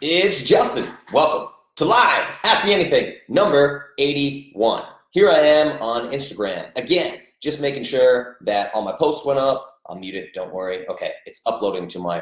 It's Justin. Welcome to Live Ask Me Anything, number 81. Here I am on Instagram. Again, just making sure that all my posts went up. I'll mute it, don't worry. Okay, it's uploading to my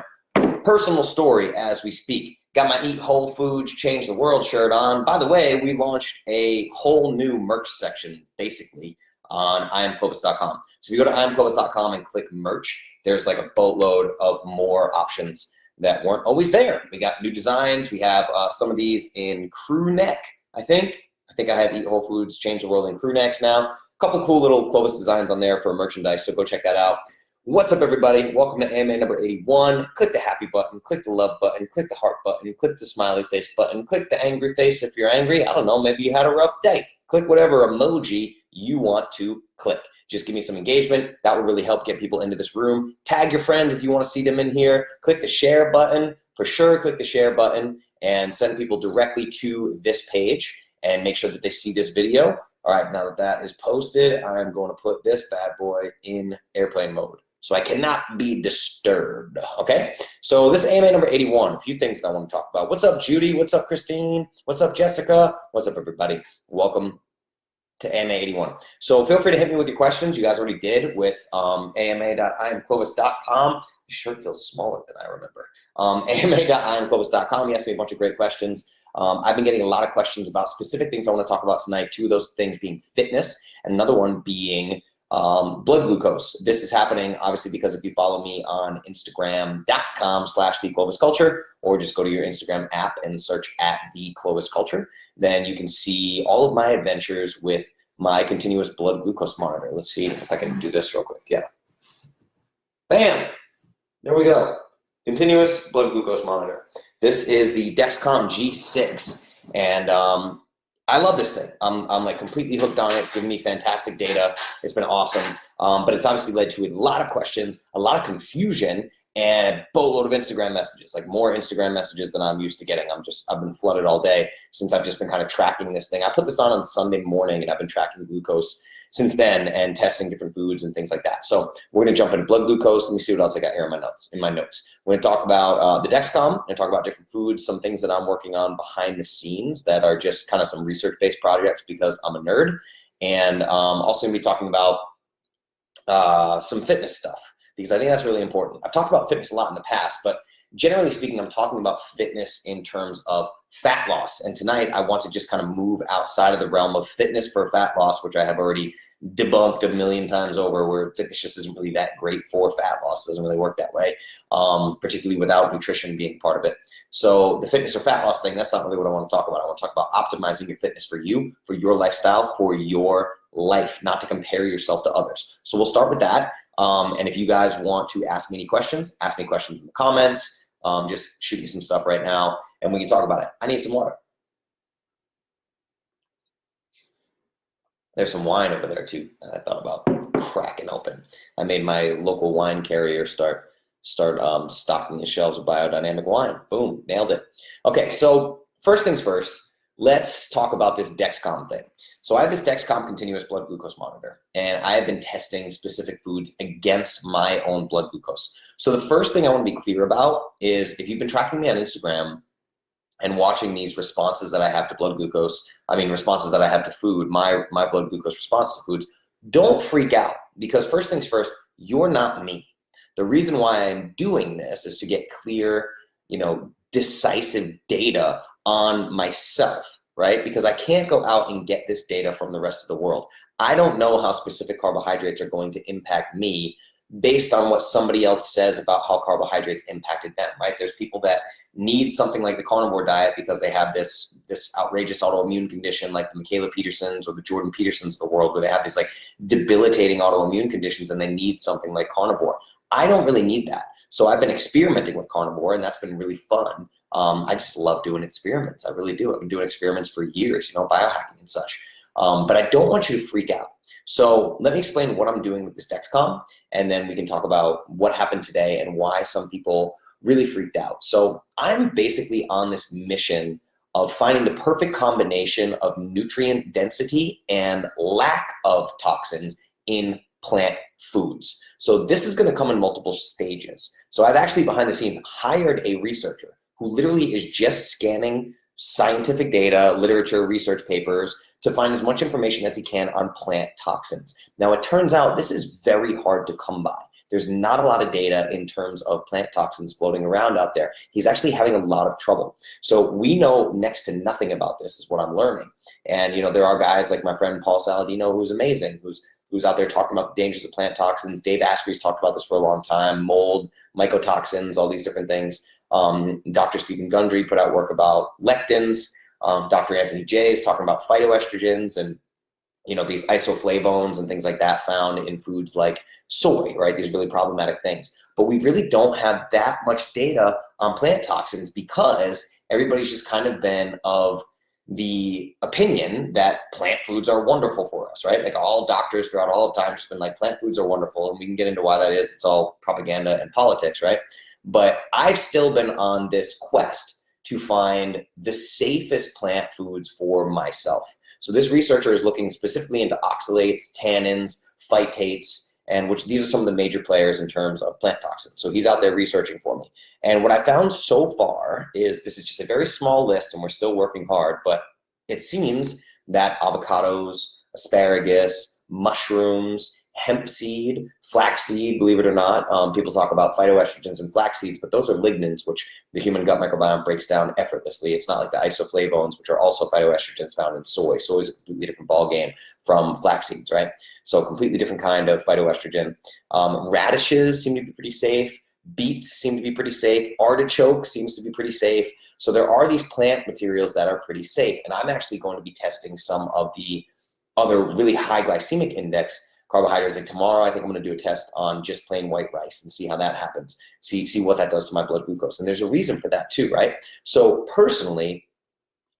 personal story as we speak. Got my Eat Whole Foods, Change the World shirt on. By the way, we launched a whole new merch section, basically, on IamClovis.com. So if you go to IamClovis.com and click merch, there's like a boatload of more options that weren't always there. We got new designs. We have some of these in crew neck, I think. I have Eat Whole Foods, Change the World in crew necks now. A couple cool little Clovis designs on there for merchandise, so go check that out. What's up, everybody? Welcome to AMA number 81. Click the happy button, click the love button, click the heart button, click the smiley face button, click the angry face if you're angry. I don't know, maybe you had a rough day. Click whatever emoji you want to click. Just give me some engagement. That would really help get people into this room. Tag your friends if you want to see them in here. Click the share button. For sure, click the share button and send people directly to this page and make sure that they see this video. All right, now that that is posted, I'm going to put this bad boy in airplane mode so I cannot be disturbed, okay? So this is AMA number 81, a few things that I want to talk about. What's up, Judy? What's up, Christine? What's up, Jessica? What's up, everybody? Welcome to AMA 81. So feel free to hit me with your questions. You guys already did with ama.iamclovis.com. Your shirt feels smaller than I remember. ama.iamclovis.com. You asked me a bunch of great questions. I've been getting a lot of questions about specific things I want to talk about tonight. Two of those things being fitness and another one being blood glucose. This is happening obviously because if you follow me on Instagram.com/theclovisculture, or just go to your Instagram app and search @theclovisculture, then you can see all of my adventures with my continuous blood glucose monitor. Let's see if I can do this real quick. Yeah. Bam! There we go. Continuous blood glucose monitor. This is the Dexcom G6, and I love this thing. I'm like completely hooked on it. It's giving me fantastic data. It's been awesome, but it's obviously led to a lot of questions, a lot of confusion, and a boatload of Instagram messages, like more Instagram messages than I'm used to getting. I've been flooded all day since I've just been kind of tracking this thing. I put this on Sunday morning, and I've been tracking glucose since then and testing different foods and things like that. So we're gonna jump into blood glucose. Let me see what else I got here in my notes. We're gonna talk about the Dexcom and talk about different foods, some things that I'm working on behind the scenes that are just kind of some research-based projects because I'm a nerd. And also gonna be talking about some fitness stuff, because I think that's really important. I've talked about fitness a lot in the past, but generally speaking, I'm talking about fitness in terms of fat loss. And tonight I want to just kind of move outside of the realm of fitness for fat loss, which I have already debunked a million times over, where fitness just isn't really that great for fat loss. It doesn't really work that way, particularly without nutrition being part of it. So the fitness or fat loss thing, that's not really what I want to talk about. I want to talk about optimizing your fitness for you, for your lifestyle, for your life, not to compare yourself to others. So we'll start with that. And if you guys want to ask me any questions, ask me questions in the comments. Just shoot me some stuff right now and we can talk about it. I need some water. There's some wine over there too. I thought about cracking open. I made my local wine carrier start stocking the shelves with biodynamic wine. Boom, nailed it. Okay, so first things first, let's talk about this Dexcom thing. So I have this Dexcom continuous blood glucose monitor, and I have been testing specific foods against my own blood glucose. So the first thing I want to be clear about is, if you've been tracking me on Instagram and watching these responses that I have to blood glucose, responses that I have to food, my blood glucose response to foods, don't freak out, because first things first, you're not me. The reason why I'm doing this is to get clear, decisive data on myself, right? Because I can't go out and get this data from the rest of the world. I don't know how specific carbohydrates are going to impact me based on what somebody else says about how carbohydrates impacted them, right? There's people that need something like the carnivore diet because they have this outrageous autoimmune condition, like the Michaela Petersons or the Jordan Petersons of the world, where they have these like debilitating autoimmune conditions and they need something like carnivore. I don't really need that. So I've been experimenting with carnivore, and that's been really fun. I just love doing experiments. I really do. I've been doing experiments for years, biohacking and such. But I don't want you to freak out. So let me explain what I'm doing with this Dexcom, and then we can talk about what happened today and why some people really freaked out. So I'm basically on this mission of finding the perfect combination of nutrient density and lack of toxins in plant foods. So this is going to come in multiple stages. So I've actually behind the scenes hired a researcher who literally is just scanning scientific data, literature, research papers to find as much information as he can on plant toxins. Now, it turns out this is very hard to come by. There's not a lot of data in terms of plant toxins floating around out there. He's actually having a lot of trouble. So we know next to nothing about this is what I'm learning. And, there are guys like my friend Paul Saladino, who's amazing, who's out there talking about the dangers of plant toxins. Dave Asprey's talked about this for a long time, mold, mycotoxins, all these different things. Dr. Stephen Gundry put out work about lectins. Dr. Anthony Jay is talking about phytoestrogens and these isoflavones and things like that found in foods like soy, right? These really problematic things. But we really don't have that much data on plant toxins because everybody's just kind of been of the opinion that plant foods are wonderful for us, right? Like all doctors throughout all of time just been like, plant foods are wonderful. And we can get into why that is. It's all propaganda and politics, right? But I've still been on this quest to find the safest plant foods for myself. So this researcher is looking specifically into oxalates, tannins, phytates, and which these are some of the major players in terms of plant toxins. So he's out there researching for me. And what I found so far is this is just a very small list and we're still working hard, but it seems that avocados, asparagus, mushrooms, hemp seed, flaxseed, believe it or not. People talk about phytoestrogens and flax seeds, but those are lignans, which the human gut microbiome breaks down effortlessly. It's not like the isoflavones, which are also phytoestrogens found in soy. Soy is a completely different ballgame from flax seeds, right? So completely different kind of phytoestrogen. Radishes seem to be pretty safe. Beets seem to be pretty safe. Artichoke seems to be pretty safe. So there are these plant materials that are pretty safe. And I'm actually going to be testing some of the other really high glycemic index carbohydrates. Like tomorrow, I think I'm going to do a test on just plain white rice and see how that happens. See what that does to my blood glucose. And there's a reason for that too, right? So personally,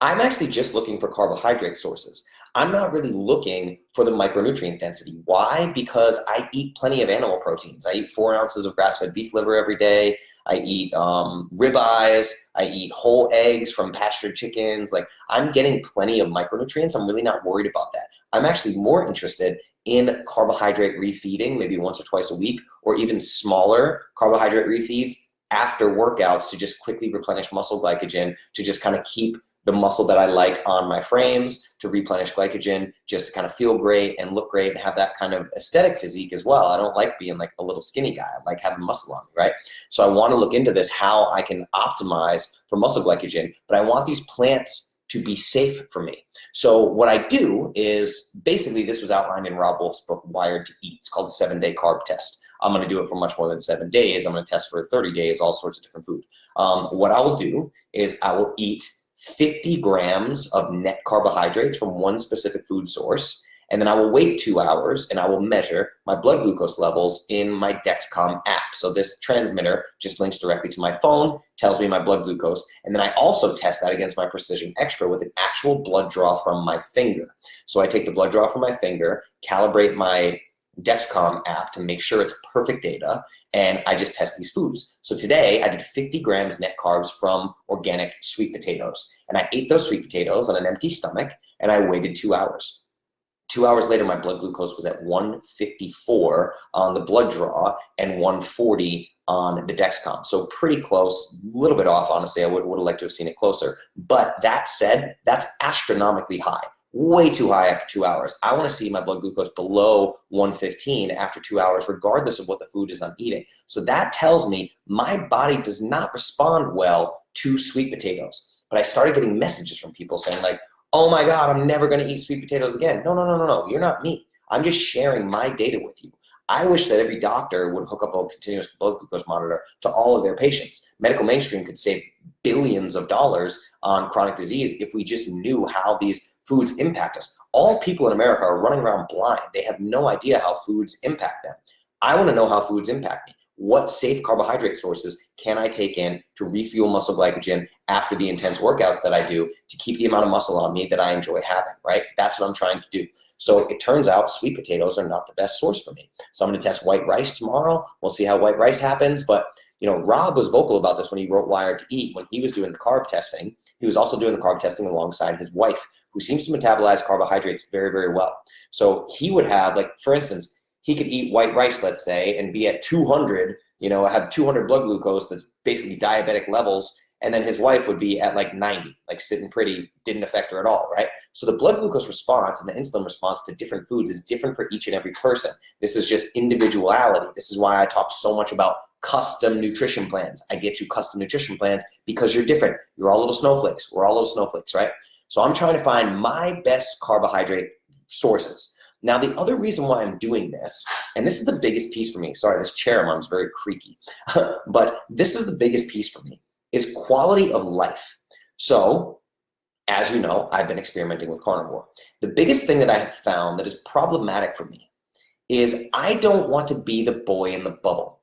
I'm actually just looking for carbohydrate sources. I'm not really looking for the micronutrient density. Why? Because I eat plenty of animal proteins. I eat 4 ounces of grass-fed beef liver every day. I eat ribeyes. I eat whole eggs from pastured chickens. Like, I'm getting plenty of micronutrients. I'm really not worried about that. I'm actually more interested in carbohydrate refeeding, maybe once or twice a week, or even smaller carbohydrate refeeds after workouts to just quickly replenish muscle glycogen, to just kind of keep the muscle that I like on my frames, to replenish glycogen, just to kind of feel great and look great and have that kind of aesthetic physique as well. I don't like being like a little skinny guy. I like having muscle on me, right? So I want to look into this, how I can optimize for muscle glycogen, but I want these plants to be safe for me. So what I do is, basically this was outlined in Rob Wolf's book, Wired to Eat. It's called the 7-day carb test. I'm going to do it for much more than 7 days. I'm going to test for 30 days, all sorts of different food. What I will do is I will eat 50 grams of net carbohydrates from one specific food source, and then I will wait 2 hours and I will measure my blood glucose levels in my Dexcom app. So this transmitter just links directly to my phone, tells me my blood glucose, and then I also test that against my Precision Extra with an actual blood draw from my finger. So I take the blood draw from my finger, calibrate my Dexcom app to make sure it's perfect data, and I just test these foods. So today I did 50 grams net carbs from organic sweet potatoes, and I ate those sweet potatoes on an empty stomach, and I waited 2 hours. 2 hours later, my blood glucose was at 154 on the blood draw and 140 on the Dexcom. So pretty close, a little bit off, honestly. I would have liked to have seen it closer. But that said, that's astronomically high. Way too high after 2 hours. I want to see my blood glucose below 115 after 2 hours, regardless of what the food is I'm eating. So that tells me my body does not respond well to sweet potatoes. But I started getting messages from people saying like, oh my God, I'm never going to eat sweet potatoes again. No. You're not me. I'm just sharing my data with you. I wish that every doctor would hook up a continuous blood glucose monitor to all of their patients. Medical mainstream could save billions of dollars on chronic disease if we just knew how these foods impact us. All people in America are running around blind. They have no idea how foods impact them. I want to know how foods impact me. What safe carbohydrate sources can I take in to refuel muscle glycogen after the intense workouts that I do to keep the amount of muscle on me that I enjoy having, right? That's what I'm trying to do. So it turns out sweet potatoes are not the best source for me. So I'm going to test white rice tomorrow. We'll see how white rice happens. But Rob was vocal about this when he wrote Wired to Eat. When he was doing the carb testing, he was also doing the carb testing alongside his wife, who seems to metabolize carbohydrates very, very well. So he would have, like, for instance, he could eat white rice, let's say, and be at 200, have 200 blood glucose, that's basically diabetic levels, and then his wife would be at like 90, like sitting pretty, didn't affect her at all, right? So the blood glucose response and the insulin response to different foods is different for each and every person. This is just individuality. This is why I talk so much about custom nutrition plans. I get you custom nutrition plans because you're different. You're all little snowflakes. We're all little snowflakes, right? So I'm trying to find my best carbohydrate sources. Now, the other reason why I'm doing this, and this is the biggest piece for me, sorry, this chair I'm on is very creaky, but this is the biggest piece for me, is quality of life. So, as you know, I've been experimenting with carnivore. The biggest thing that I have found that is problematic for me is I don't want to be the boy in the bubble.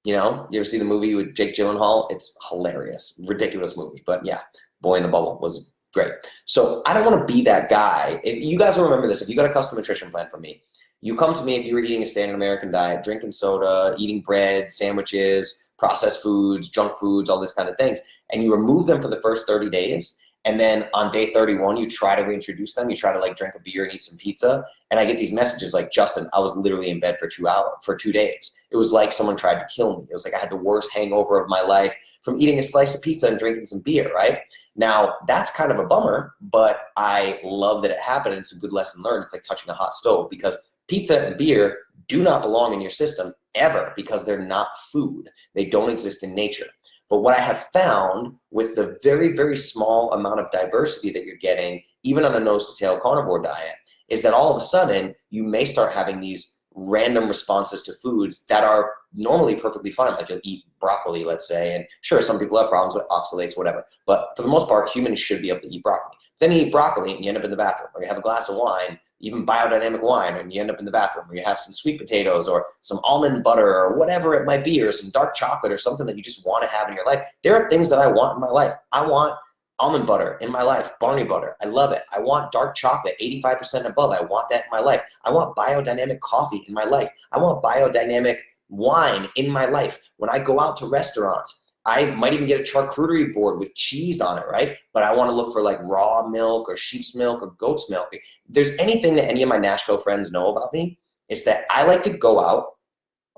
You know, you ever see the movie with Jake Gyllenhaal? It's hilarious, ridiculous movie, but yeah, Boy in the Bubble was great. So I don't want to be that guy. If you guys will remember this, if you got a custom nutrition plan from me, you come to me if you were eating a standard American diet, drinking soda, eating bread, sandwiches, processed foods, junk foods, all this kind of things, and you remove them for the first 30 days, and then on day 31, you try to reintroduce them. You try to like drink a beer and eat some pizza. And I get these messages like, Justin, I was literally in bed for 2 days. It was like someone tried to kill me. It was like I had the worst hangover of my life from eating a slice of pizza and drinking some beer, right? Now, that's kind of a bummer, but I love that it happened. And it's a good lesson learned. It's like touching a hot stove, because pizza and beer do not belong in your system ever, because they're not food. They don't exist in nature. But what I have found with the very, very small amount of diversity that you're getting, even on a nose-to-tail carnivore diet, is that all of a sudden you may start having these random responses to foods that are normally perfectly fine. Like you'll eat broccoli, let's say, and sure, some people have problems with oxalates, whatever. But for the most part, humans should be able to eat broccoli. Then you eat broccoli and you end up in the bathroom, or you have a glass of wine, even biodynamic wine, and you end up in the bathroom, or you have some sweet potatoes or some almond butter or whatever it might be, or some dark chocolate or something that you just want to have in your life. There are things that I want in my life. I want almond butter in my life, Barney butter. I love it. I want dark chocolate, 85% and above. I want that in my life. I want biodynamic coffee in my life. I want biodynamic wine in my life. When I go out to restaurants, I might even get a charcuterie board with cheese on it, right? But I want to look for like raw milk or sheep's milk or goat's milk. If there's anything that any of my Nashville friends know about me, it's that I like to go out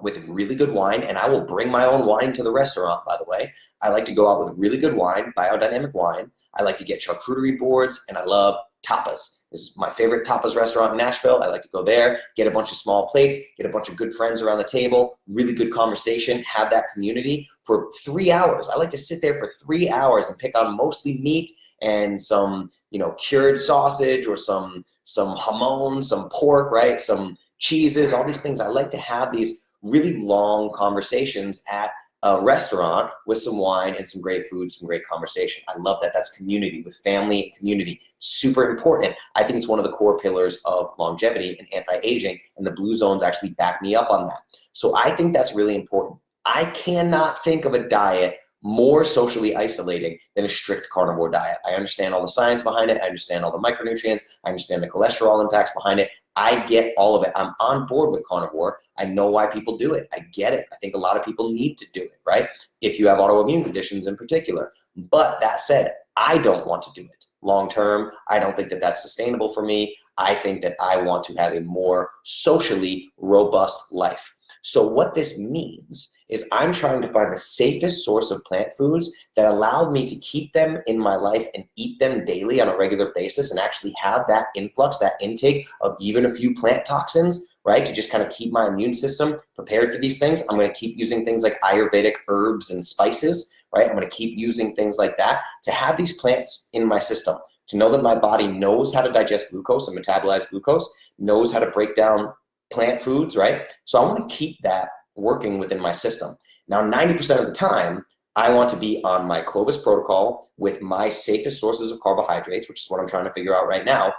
with really good wine, and I will bring my own wine to the restaurant, by the way. I like to go out with really good wine, biodynamic wine. I like to get charcuterie boards, and I love tapas. This is my favorite tapas restaurant in Nashville. I like to go there, get a bunch of small plates, get a bunch of good friends around the table, really good conversation, have that community for 3 hours. I like to sit there for 3 hours and pick on mostly meat and some, cured sausage or some jamon, some pork, right? Some cheeses, all these things. I like to have these really long conversations at a restaurant with some wine and some great food, some great conversation. I love that. That's community with family and community. Super important. I think it's one of the core pillars of longevity and anti-aging, and the blue zones actually back me up on that. So I think that's really important. I cannot think of a diet more socially isolating than a strict carnivore diet. I understand all the science behind it. I understand all the micronutrients. I understand the cholesterol impacts behind it. I get all of it. I'm on board with carnivore. I know why people do it. I get it. I think a lot of people need to do it, right? If you have autoimmune conditions in particular. But that said, I don't want to do it long term. I don't think that that's sustainable for me. I think that I want to have a more socially robust life. So what this means is I'm trying to find the safest source of plant foods that allow me to keep them in my life and eat them daily on a regular basis and actually have that influx, that intake of even a few plant toxins, right? To just kind of keep my immune system prepared for these things. I'm going to keep using things like Ayurvedic herbs and spices, right? I'm going to keep using things like that to have these plants in my system, to know that my body knows how to digest glucose and metabolize glucose, knows how to break down plant foods, right? So I want to keep that working within my system. Now, 90% of the time, I want to be on my Clovis protocol with my safest sources of carbohydrates, which is what I'm trying to figure out right now,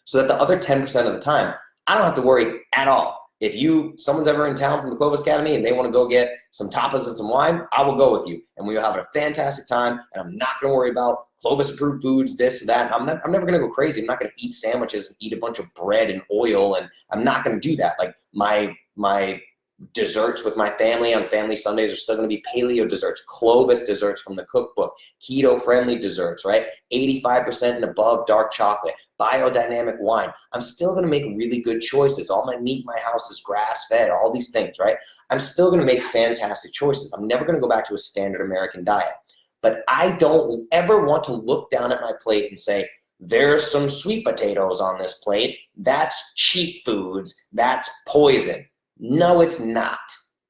so that the other 10% of the time, I don't have to worry at all. If someone's ever in town from the Clovis Academy and they want to go get some tapas and some wine, I will go with you. And we will have a fantastic time, and I'm not going to worry about Clovis approved foods, this, that. I'm never going to go crazy. I'm not going to eat sandwiches and eat a bunch of bread and oil, and I'm not going to do that. Like my desserts with my family on family Sundays are still going to be paleo desserts, Clovis desserts from the cookbook, keto-friendly desserts, right? 85% and above dark chocolate, biodynamic wine. I'm still going to make really good choices. All my meat in my house is grass-fed, all these things, right? I'm still going to make fantastic choices. I'm never going to go back to a standard American diet. but I don't ever want to look down at my plate and say, there's some sweet potatoes on this plate. That's cheap foods. That's poison. No, it's not.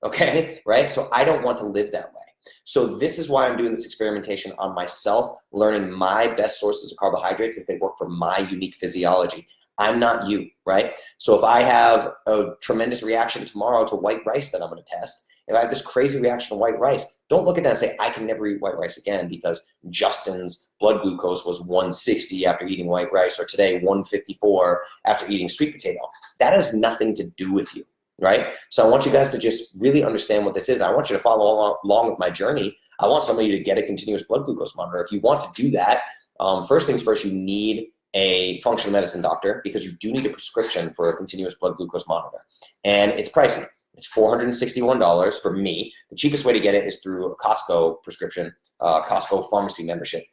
Okay, right? So I don't want to live that way. So this is why I'm doing this experimentation on myself, learning my best sources of carbohydrates as they work for my unique physiology. I'm not you, right? So if I have a tremendous reaction tomorrow to white rice that I'm going to test, if I have this crazy reaction to white rice, don't look at that and say, I can never eat white rice again because Justin's blood glucose was 160 after eating white rice, or today 154 after eating sweet potato. That has nothing to do with you, right? So I want you guys to just really understand what this is. I want you to follow along with my journey. I want somebody to get a continuous blood glucose monitor. If you want to do that, first things first, you need a functional medicine doctor, because you do need a prescription for a continuous blood glucose monitor. And it's pricey. It's $461 for me. The cheapest way to get it is through a Costco prescription, Costco pharmacy membership.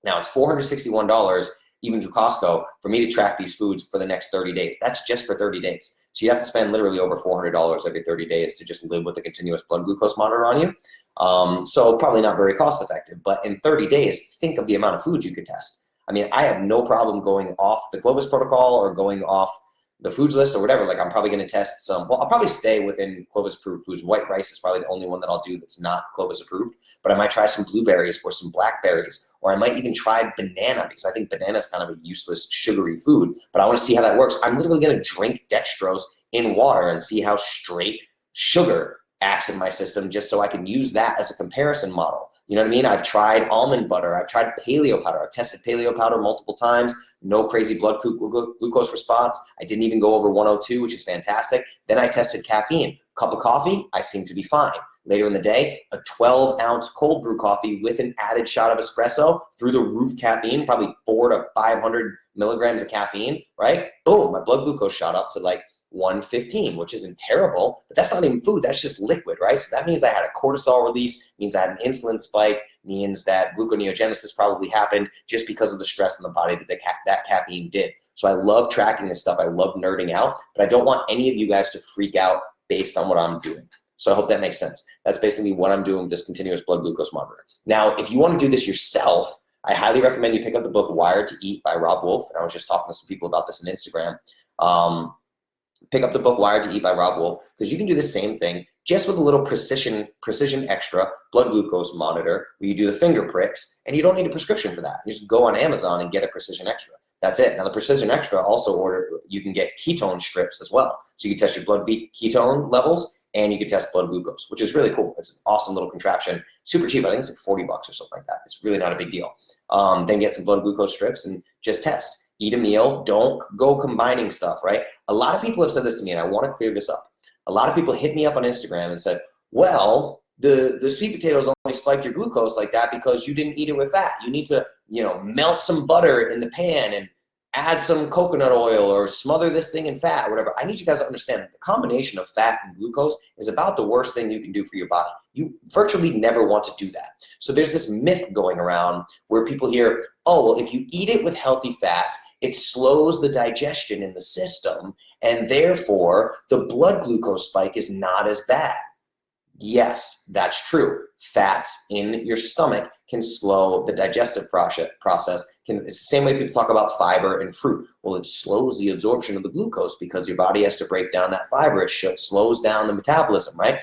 Now it's $461 even through Costco for me to track these foods for the next 30 days. That's just for 30 days. So you have to spend literally over $400 every 30 days to just live with a continuous blood glucose monitor on you. So probably not very cost effective, but in 30 days, think of the amount of foods you could test. I mean, I have no problem going off the Clovis protocol or going off the foods list or whatever. Like, I'm probably going to test some, well, I'll probably stay within Clovis approved foods. White rice is probably the only one that I'll do that's not Clovis approved, but I might try some blueberries or some blackberries, or I might even try banana, because I think banana is kind of a useless sugary food, but I want to see how that works. I'm literally going to drink dextrose in water and see how straight sugar acts in my system, just so I can use that as a comparison model. You know what I mean? I've tried almond butter. I've tried paleo powder. I've tested paleo powder multiple times. No crazy blood glucose response. I didn't even go over 102, which is fantastic. Then I tested caffeine. Cup of coffee, I seem to be fine. Later in the day, a 12-ounce cold brew coffee with an added shot of espresso, through the roof caffeine, probably 400 to 500 milligrams of caffeine, right? Boom, my blood glucose shot up to like 115, which isn't terrible, but that's not even food, that's just liquid, right? So that means I had a cortisol release, means I had an insulin spike, means that gluconeogenesis probably happened just because of the stress in the body that that caffeine did. So I love tracking this stuff, I love nerding out, but I don't want any of you guys to freak out based on what I'm doing. So I hope that makes sense. That's basically what I'm doing with this continuous blood glucose monitor. Now, if you want to do this yourself, I highly recommend you pick up the book Wired to Eat by Rob Wolf. And I was just talking to some people about this on Instagram. Pick up the book Wired to Eat by Rob Wolf, because you can do the same thing just with a little precision extra blood glucose monitor where you do the finger pricks, and you don't need a prescription for that. You just go on Amazon and get a precision extra. That's it. Now the precision extra also you can get ketone strips as well. So you can test your blood ketone levels, and you can test blood glucose, which is really cool. It's an awesome little contraption, super cheap. I think it's like 40 bucks or something like that. It's really not a big deal. Then get some blood glucose strips and just test. Eat a meal, don't go combining stuff, right? A lot of people have said this to me, and I want to clear this up. A lot of people hit me up on Instagram and said, well, the sweet potatoes only spiked your glucose like that because you didn't eat it with fat. You need to, melt some butter in the pan and add some coconut oil or smother this thing in fat or whatever. I need you guys to understand that the combination of fat and glucose is about the worst thing you can do for your body. You virtually never want to do that. So there's this myth going around where people hear, oh, well, if you eat it with healthy fats, it slows the digestion in the system, and therefore the blood glucose spike is not as bad. Yes, that's true. Fats in your stomach can slow the digestive process. It's the same way people talk about fiber and fruit. Well, it slows the absorption of the glucose because your body has to break down that fiber. It slows down the metabolism, right?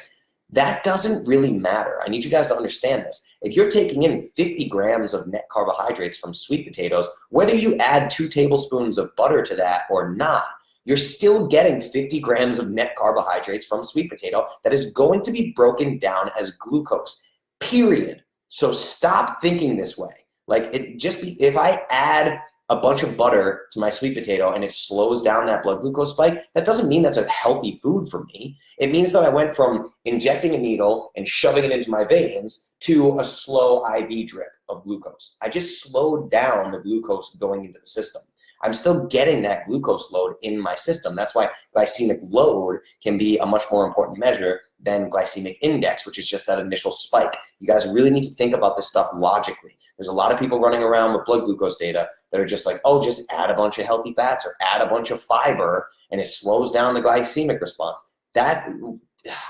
That doesn't really matter. I need you guys to understand this. If you're taking in 50 grams of net carbohydrates from sweet potatoes, whether you add 2 tablespoons of butter to that or not, you're still getting 50 grams of net carbohydrates from sweet potato that is going to be broken down as glucose, period. So stop thinking this way. Like, if I add a bunch of butter to my sweet potato and it slows down that blood glucose spike, that doesn't mean that's a healthy food for me. It means that I went from injecting a needle and shoving it into my veins to a slow IV drip of glucose. I just slowed down the glucose going into the system. I'm still getting that glucose load in my system. That's why glycemic load can be a much more important measure than glycemic index, which is just that initial spike. You guys really need to think about this stuff logically. There's a lot of people running around with blood glucose data that are just like, oh, just add a bunch of healthy fats or add a bunch of fiber and it slows down the glycemic response. That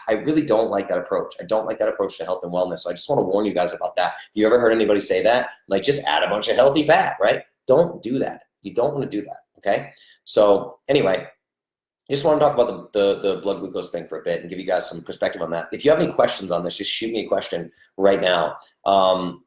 I really don't like that approach. I don't like that approach to health and wellness. So I just want to warn you guys about that. If you ever heard anybody say that, like just add a bunch of healthy fat, right? Don't do that. You don't want to do that, okay? So anyway, I just want to talk about the blood glucose thing for a bit and give you guys some perspective on that. If you have any questions on this, just shoot me a question right now.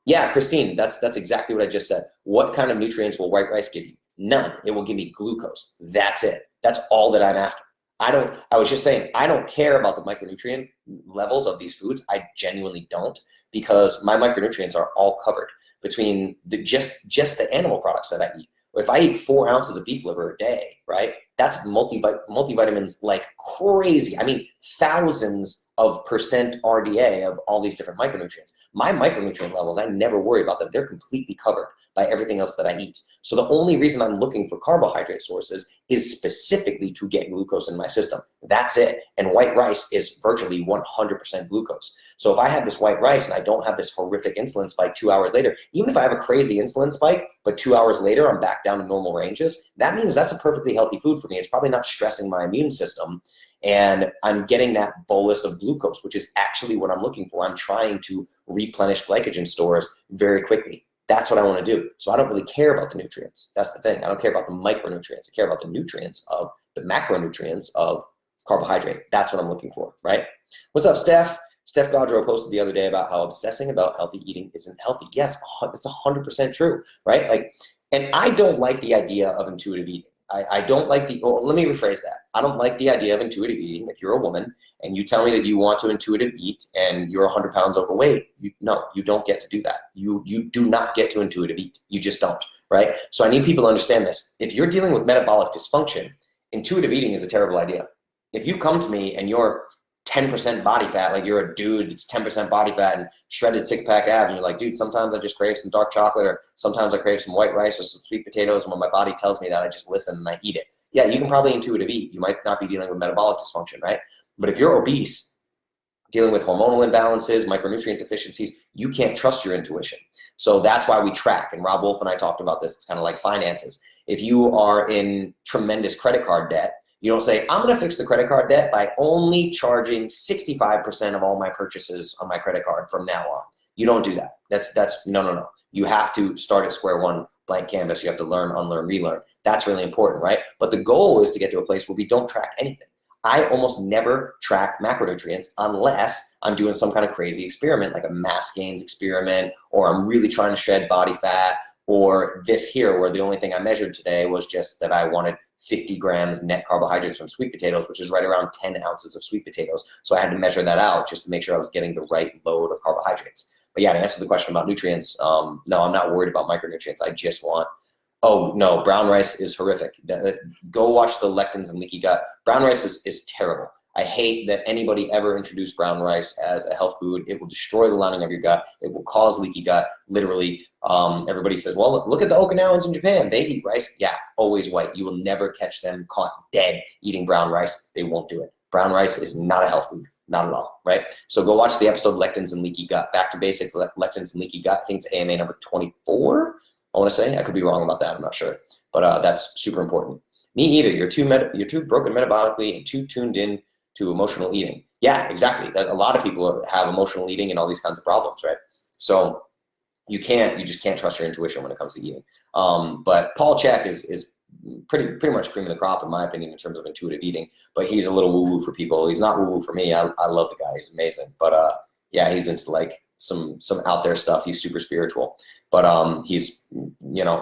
Yeah, Christine, that's exactly what I just said. What kind of nutrients will white rice give you? None. It will give me glucose. That's it. That's all that I'm after. I was just saying, I don't care about the micronutrient levels of these foods. I genuinely don't, because my micronutrients are all covered between just the animal products that I eat. If I eat 4 ounces of beef liver a day, right, that's multivitamins like crazy. I mean, thousands of percent RDA of all these different micronutrients. My micronutrient levels, I never worry about them. They're completely covered by everything else that I eat. So the only reason I'm looking for carbohydrate sources is specifically to get glucose in my system. That's it. And white rice is virtually 100% glucose. So if I have this white rice and I don't have this horrific insulin spike 2 hours later, even if I have a crazy insulin spike, but 2 hours later I'm back down to normal ranges, that means that's a perfectly healthy food for me. It's probably not stressing my immune system. And I'm getting that bolus of glucose, which is actually what I'm looking for. I'm trying to replenish glycogen stores very quickly. That's what I want to do. So I don't really care about the nutrients. That's the thing. I don't care about the micronutrients. I care about the nutrients of the macronutrients of carbohydrate. That's what I'm looking for, right? What's up, Steph? Steph Gaudreau posted the other day about how obsessing about healthy eating isn't healthy. Yes, it's 100% true, right? Like, and I don't like the idea of intuitive eating. I don't like let me rephrase that. I don't like the idea of intuitive eating. If you're a woman and you tell me that you want to intuitive eat and you're 100 pounds overweight, no, you don't get to do that. You do not get to intuitive eat. You just don't, right? So I need people to understand this. If you're dealing with metabolic dysfunction, intuitive eating is a terrible idea. If you come to me and you're 10% body fat, like you're a dude, it's 10% body fat and shredded 6-pack abs, and you're like, dude, sometimes I just crave some dark chocolate, or sometimes I crave some white rice or some sweet potatoes, and when my body tells me that, I just listen and I eat it. Yeah, you can probably intuitive eat. You might not be dealing with metabolic dysfunction, right? But if you're obese, dealing with hormonal imbalances, micronutrient deficiencies, you can't trust your intuition. So that's why we track, and Rob Wolf and I talked about this. It's kind of like finances. If you are in tremendous credit card debt, you don't say, I'm going to fix the credit card debt by only charging 65% of all my purchases on my credit card from now on. You don't do that. That's no. You have to start at square one, blank canvas. You have to learn, unlearn, relearn. That's really important, right? But the goal is to get to a place where we don't track anything. I almost never track macronutrients unless I'm doing some kind of crazy experiment, like a mass gains experiment, or I'm really trying to shed body fat, or this here, where the only thing I measured today was just that I wanted 50 grams net carbohydrates from sweet potatoes, which is right around 10 ounces of sweet potatoes. So I had to measure that out just to make sure I was getting the right load of carbohydrates. But yeah, to answer the question about nutrients, no, I'm not worried about micronutrients. I just want, oh no, brown rice is horrific. Go watch the lectins and leaky gut. Brown rice is terrible. I hate that anybody ever introduced brown rice as a health food. It will destroy the lining of your gut. It will cause leaky gut, literally. Everybody says, well, look at the Okinawans in Japan. They eat rice. Yeah, always white. You will never catch them caught dead eating brown rice. They won't do it. Brown rice is not a health food, not at all, right? So go watch the episode Lectins and Leaky Gut. Back to basics, Lectins and Leaky Gut. I think it's AMA number 24, I want to say. I could be wrong about that. I'm not sure. But that's super important. Me either. You're too broken metabolically and too tuned in to emotional eating. Yeah, exactly. A lot of people have emotional eating and all these kinds of problems, right? So you just can't trust your intuition when it comes to eating. But Paul Chek is pretty much cream of the crop in my opinion in terms of intuitive eating, but he's a little woo-woo for people. He's not woo-woo for me. I love the guy. He's amazing. But yeah, he's into like some out there stuff. He's super spiritual, but he's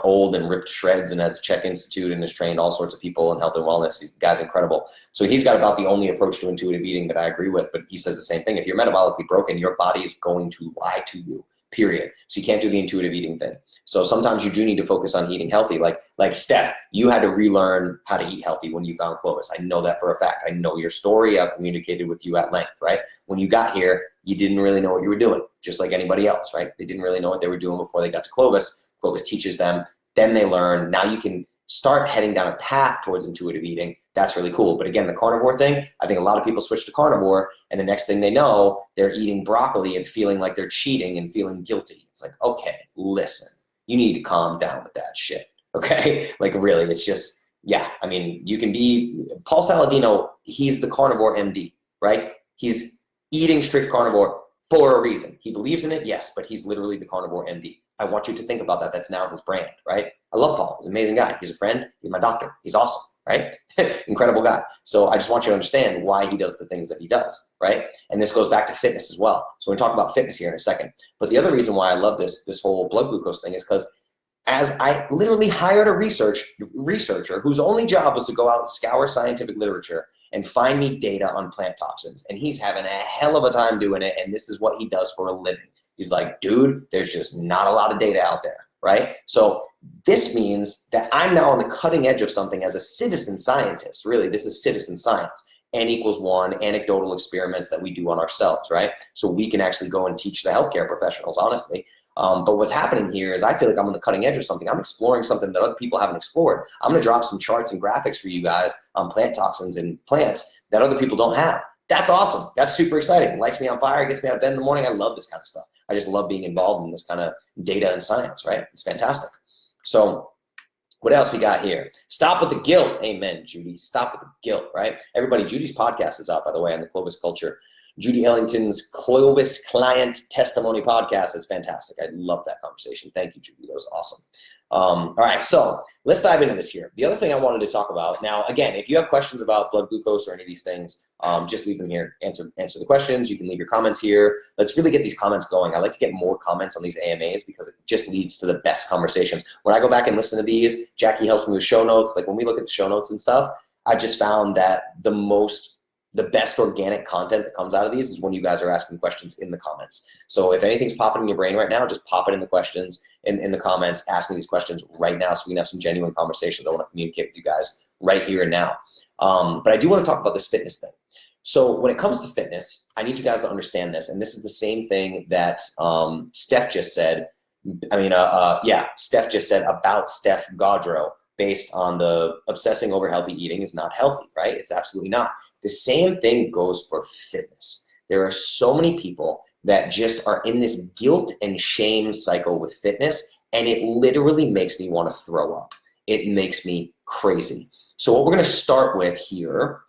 old and ripped to shreds and has a Chek Institute and has trained all sorts of people in health and wellness. The guy's incredible. So he's got about the only approach to intuitive eating that I agree with, but he says the same thing. If you're metabolically broken, your body is going to lie to you, period. So you can't do the intuitive eating thing. So sometimes you do need to focus on eating healthy. Like Steph, you had to relearn how to eat healthy when you found Clovis. I know that for a fact. I know your story. I've communicated with you at length, right? When you got here, you didn't really know what you were doing, just like anybody else, right? They didn't really know what they were doing before they got to Clovis. Clovis teaches them, then they learn. Now you can start heading down a path towards intuitive eating. That's really cool. But again, the carnivore thing, I think a lot of people switch to carnivore, and the next thing they know, they're eating broccoli and feeling like they're cheating and feeling guilty. It's like, okay, listen, you need to calm down with that shit, okay? Like really, it's just, yeah, I mean, you can be, Paul Saladino, he's the carnivore MD, right? He's eating strict carnivore for a reason. He believes in it, yes, but he's literally the carnivore MD. I want you to think about that. That's now his brand, right? I love Paul. He's an amazing guy. He's a friend. He's my doctor. He's awesome, right? Incredible guy. So I just want you to understand why he does the things that he does, right? And this goes back to fitness as well. So we're going to talk about fitness here in a second. But the other reason why I love this whole blood glucose thing is because as I literally hired a researcher whose only job was to go out and scour scientific literature and find me data on plant toxins. And he's having a hell of a time doing it. And this is what he does for a living. He's like, dude, there's just not a lot of data out there, right? So this means that I'm now on the cutting edge of something as a citizen scientist. Really, this is citizen science. N equals 1, anecdotal experiments that we do on ourselves, right? So we can actually go and teach the healthcare professionals, honestly. But what's happening here is I feel like I'm on the cutting edge of something. I'm exploring something that other people haven't explored. I'm going to drop some charts and graphics for you guys on plant toxins and plants that other people don't have. That's awesome. That's super exciting. It lights me on fire. It gets me out of bed in the morning. I love this kind of stuff. I just love being involved in this kind of data and science, right? It's fantastic. So what else we got here? Stop with the guilt. Amen, Judy. Stop with the guilt, right? Everybody, Judy's podcast is out, by the way, on the Clovis Culture. Judy Ellington's Clovis Client Testimony Podcast. It's fantastic. I love that conversation. Thank you, Judy. That was awesome. All right, so let's dive into this here. The other thing I wanted to talk about, now, again, if you have questions about blood glucose or any of these things, just leave them here. Answer the questions. You can leave your comments here. Let's really get these comments going. I like to get more comments on these AMAs because it just leads to the best conversations. When I go back and listen to these, Jackie helps me with show notes. Like when we look at the show notes and stuff, I just found that the best organic content that comes out of these is when you guys are asking questions in the comments. So if anything's popping in your brain right now, just pop it in the questions, in the comments, ask me these questions right now so we can have some genuine conversations. I want to communicate with you guys right here and now. But I do want to talk about this fitness thing. So when it comes to fitness, I need you guys to understand this. And this is the same thing that Steph just said. Steph just said about Steph Gaudreau based on the obsessing over healthy eating is not healthy, right? It's absolutely not. The same thing goes for fitness. There are so many people that just are in this guilt and shame cycle with fitness, and it literally makes me want to throw up. It makes me crazy. So what we're going to start with here,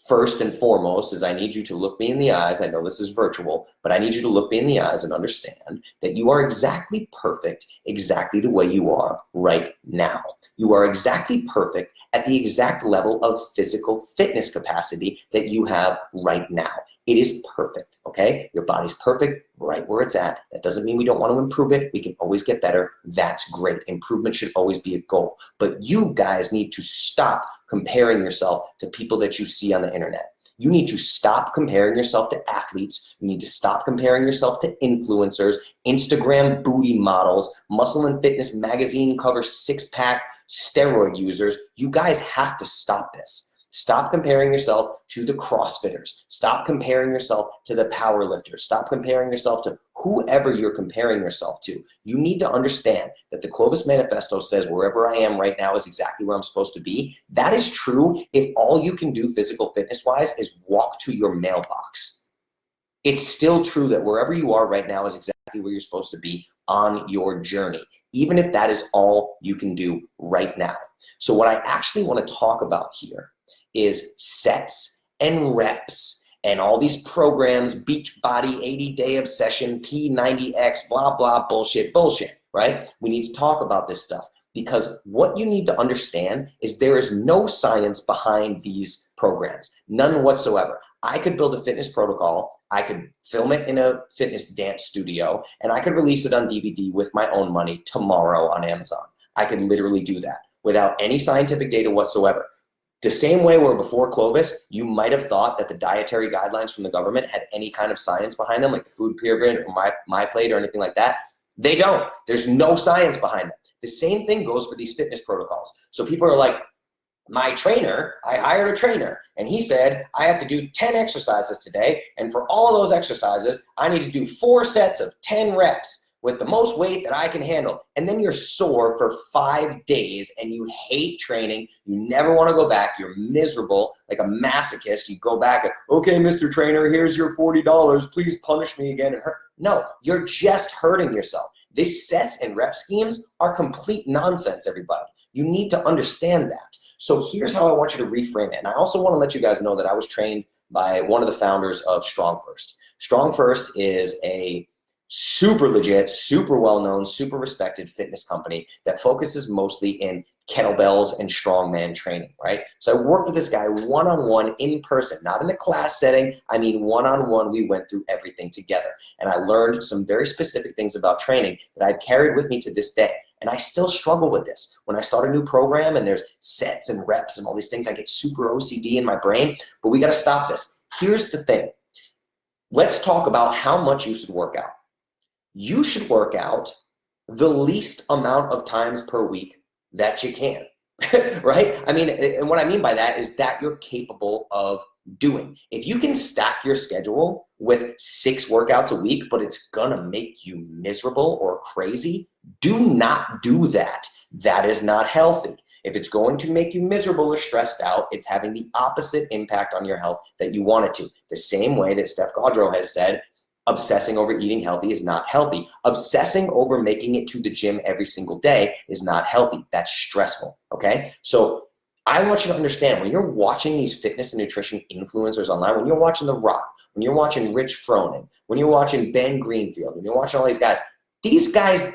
first and foremost, is I need you to look me in the eyes. I know this is virtual, but I need you to look me in the eyes and understand that you are exactly perfect, exactly the way you are right now. You are exactly perfect at the exact level of physical fitness capacity that you have right now. It is perfect, okay? Your body's perfect right where it's at. That doesn't mean we don't want to improve it. We can always get better. That's great. Improvement should always be a goal. But you guys need to stop comparing yourself to people that you see on the internet. You need to stop comparing yourself to athletes. You need to stop comparing yourself to influencers, Instagram booty models, Muscle and Fitness magazine cover six-pack steroid users. You guys have to stop this. Stop comparing yourself to the CrossFitters. Stop comparing yourself to the powerlifters. Stop comparing yourself to whoever you're comparing yourself to. You need to understand that the Clovis Manifesto says wherever I am right now is exactly where I'm supposed to be. That is true if all you can do physical fitness-wise is walk to your mailbox. It's still true that wherever you are right now is exactly where you're supposed to be on your journey, even if that is all you can do right now. So what I actually want to talk about here is sets and reps and all these programs, Beachbody, 80-day obsession, P90X, blah, blah, bullshit, right? We need to talk about this stuff because what you need to understand is there is no science behind these programs, none whatsoever. I could build a fitness protocol, I could film it in a fitness dance studio, and I could release it on DVD with my own money tomorrow on Amazon. I could literally do that without any scientific data whatsoever. The same way where before Clovis, you might have thought that the dietary guidelines from the government had any kind of science behind them, like the food pyramid or my plate or anything like that. They don't. There's no science behind them. The same thing goes for these fitness protocols. So people are like, my trainer, I hired a trainer, and he said, I have to do 10 exercises today, and for all of those exercises, I need to do 4 sets of 10 reps with the most weight that I can handle. And then you're sore for 5 days and you hate training. You never want to go back. You're miserable, like a masochist. You go back and, okay, Mr. Trainer, here's your $40. Please punish me again and hurt. No, you're just hurting yourself. These sets and rep schemes are complete nonsense, everybody. You need to understand that. So here's how I want you to reframe it. And I also want to let you guys know that I was trained by one of the founders of Strong First. Strong First is a super legit, super well-known, super respected fitness company that focuses mostly in kettlebells and strongman training, right? So I worked with this guy one-on-one in person, not in a class setting. I mean, one-on-one, we went through everything together. And I learned some very specific things about training that I've carried with me to this day. And I still struggle with this. When I start a new program and there's sets and reps and all these things, I get super OCD in my brain, but we gotta stop this. Here's the thing. Let's talk about how much you should work out. You should work out the least amount of times per week that you can, right? I mean, and what I mean by that is that you're capable of doing. If you can stack your schedule with 6 workouts a week, but it's gonna make you miserable or crazy, do not do that. That is not healthy. If it's going to make you miserable or stressed out, it's having the opposite impact on your health that you want it to. The same way that Steph Gaudreau has said, obsessing over eating healthy is not healthy. Obsessing over making it to the gym every single day is not healthy. That's stressful, okay? So I want you to understand, when you're watching these fitness and nutrition influencers online, when you're watching The Rock, when you're watching Rich Froning, when you're watching Ben Greenfield, when you're watching all these guys,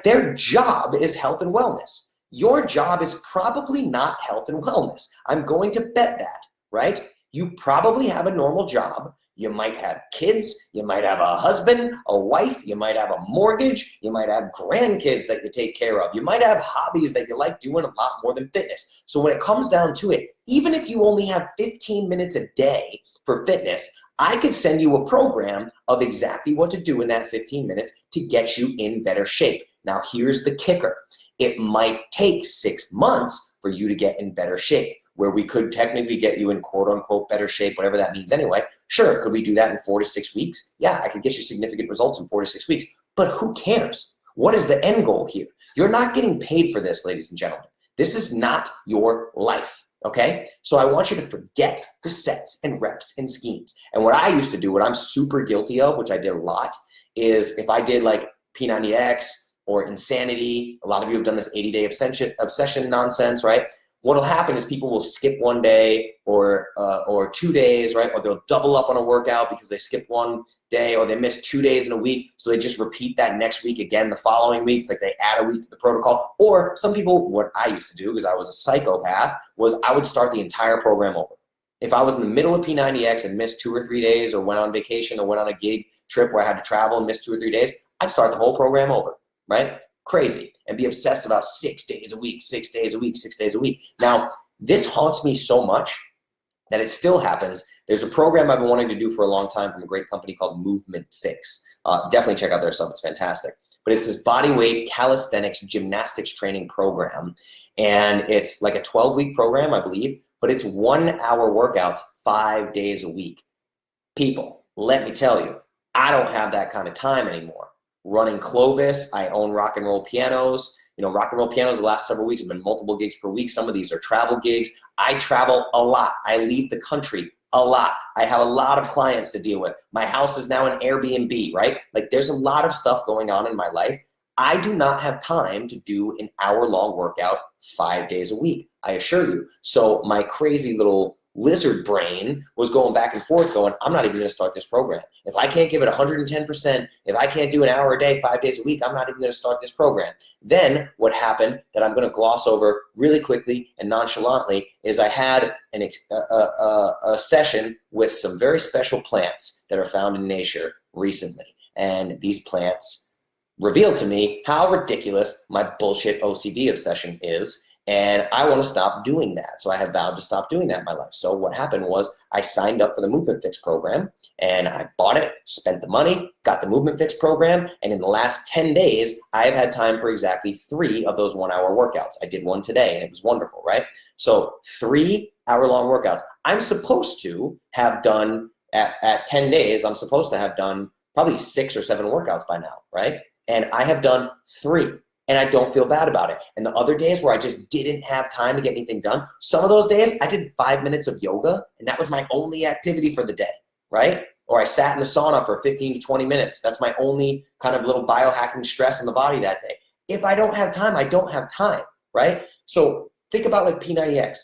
their job is health and wellness. Your job is probably not health and wellness. I'm going to bet that, right? You probably have a normal job. You might have kids, you might have a husband, a wife, you might have a mortgage, you might have grandkids that you take care of. You might have hobbies that you like doing a lot more than fitness. So when it comes down to it, even if you only have 15 minutes a day for fitness, I could send you a program of exactly what to do in that 15 minutes to get you in better shape. Now here's the kicker. It might take 6 months for you to get in better shape, where we could technically get you in quote unquote better shape, whatever that means anyway. Sure, could we do that in 4 to 6 weeks? Yeah, I could get you significant results in 4 to 6 weeks, but who cares? What is the end goal here? You're not getting paid for this, ladies and gentlemen. This is not your life, okay? So I want you to forget the sets and reps and schemes. And what I used to do, what I'm super guilty of, which I did a lot, is if I did like P90X or Insanity, a lot of you have done this 80-day obsession nonsense, right? What'll happen is people will skip one day or 2 days, right? Or they'll double up on a workout because they skipped one day, or they missed 2 days in a week, so they just repeat that next week again the following week. It's like they add a week to the protocol. Or some people, what I used to do, because I was a psychopath, was I would start the entire program over. If I was in the middle of P90X and missed 2 or 3 days, or went on vacation, or went on a gig trip where I had to travel and missed 2 or 3 days, I'd start the whole program over, right? Crazy, and be obsessed about 6 days a week, 6 days a week, 6 days a week. Now, this haunts me so much that it still happens. There's a program I've been wanting to do for a long time from a great company called Movement Fix. Definitely check out their stuff, it's fantastic. But it's this body weight calisthenics gymnastics training program, and it's like a 12-week program, I believe, but it's 1 hour workouts 5 days a week. People, let me tell you, I don't have that kind of time anymore. Running Clovis, I own Rock and Roll Pianos. You know, Rock and Roll Pianos the last several weeks have been multiple gigs per week. Some of these are travel gigs. I travel a lot. I leave the country a lot. I have a lot of clients to deal with. My house is now an Airbnb, right? Like, there's a lot of stuff going on in my life. I do not have time to do an hour-long workout 5 days a week, I assure you. So my crazy little lizard brain was going back and forth going, I'm not even gonna start this program. If I can't give it 110%, if I can't do an hour a day, 5 days a week, I'm not even gonna start this program. Then what happened that I'm gonna gloss over really quickly and nonchalantly is I had a session with some very special plants that are found in nature recently. And these plants revealed to me how ridiculous my bullshit OCD obsession is. And I want to stop doing that. So I have vowed to stop doing that in my life. So what happened was I signed up for the Movement Fix program, and I bought it, spent the money, got the Movement Fix program, and in the last 10 days, I've had time for exactly 3 of those 1 hour workouts. I did one today, and it was wonderful, right? So 3 hour-long workouts. I'm supposed to have done, at 10 days, I'm supposed to have done probably 6 or 7 workouts by now, right? And I have done 3. And I don't feel bad about it. And the other days where I just didn't have time to get anything done, some of those days I did 5 minutes of yoga, and that was my only activity for the day, right? Or I sat in the sauna for 15 to 20 minutes. That's my only kind of little biohacking stress in the body that day. If I don't have time, I don't have time, right? So think about like P90X.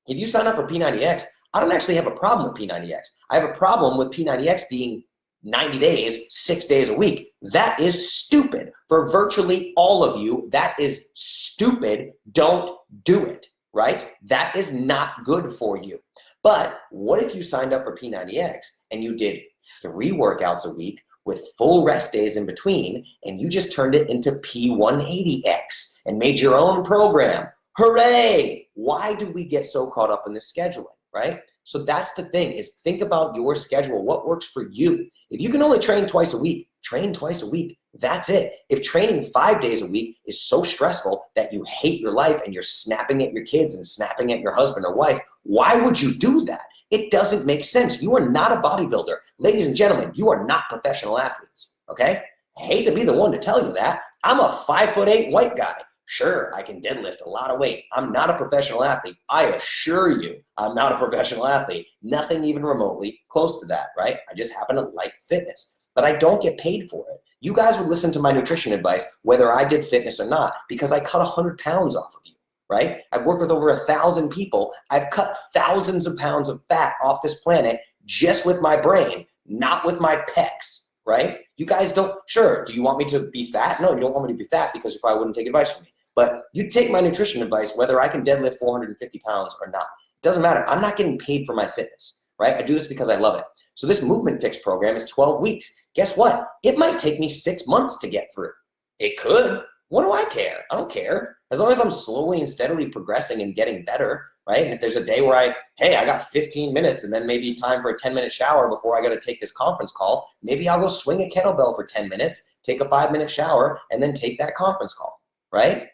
If you sign up for P90X, I don't actually have a problem with P90X. I have a problem with P90X being 90 days, 6 days a week. That is stupid. For virtually all of you, that is stupid. Don't do it, right? That is not good for you. But what if you signed up for P90X and you did 3 workouts a week with full rest days in between, and you just turned it into P180X and made your own program? Hooray! Why do we get so caught up in the scheduling, right? So that's the thing, is think about your schedule. What works for you? If you can only train twice a week, train twice a week. That's it. If training 5 days a week is so stressful that you hate your life and you're snapping at your kids and snapping at your husband or wife, why would you do that? It doesn't make sense. You are not a bodybuilder. Ladies and gentlemen, you are not professional athletes, okay? I hate to be the one to tell you that. I'm a 5'8" white guy. Sure, I can deadlift a lot of weight. I'm not a professional athlete. I assure you, I'm not a professional athlete. Nothing even remotely close to that, right? I just happen to like fitness, but I don't get paid for it. You guys would listen to my nutrition advice whether I did fitness or not, because I cut 100 pounds off of you, right? I've worked with over 1,000 people. I've cut thousands of pounds of fat off this planet just with my brain, not with my pecs, right? You guys don't, sure, do you want me to be fat? No, you don't want me to be fat because you probably wouldn't take advice from me. But you take my nutrition advice whether I can deadlift 450 pounds or not. It doesn't matter. I'm not getting paid for my fitness, right? I do this because I love it. So this Movement Fix program is 12 weeks. Guess what? It might take me 6 months to get through. It could. What do I care? I don't care. As long as I'm slowly and steadily progressing and getting better, right? And if there's a day where I got 15 minutes and then maybe time for a 10-minute shower before I got to take this conference call, maybe I'll go swing a kettlebell for 10 minutes, take a 5-minute shower, and then take that conference call, right?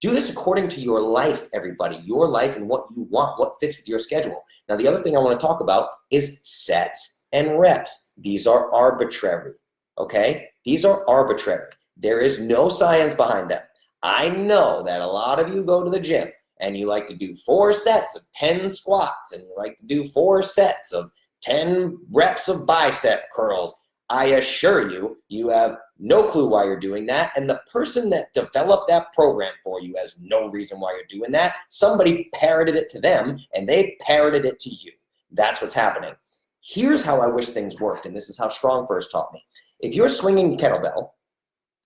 Do this according to your life, everybody, your life and what you want, what fits with your schedule. Now, the other thing I want to talk about is sets and reps. These are arbitrary, okay? These are arbitrary. There is no science behind them. I know that a lot of you go to the gym and you like to do 4 sets of 10 squats and you like to do 4 sets of 10 reps of bicep curls. I assure you, you have no clue why you're doing that, and the person that developed that program for you has no reason why you're doing that. Somebody parroted it to them, and they parroted it to you. That's what's happening. Here's how I wish things worked, and this is how Strong First taught me. If you're swinging kettlebell,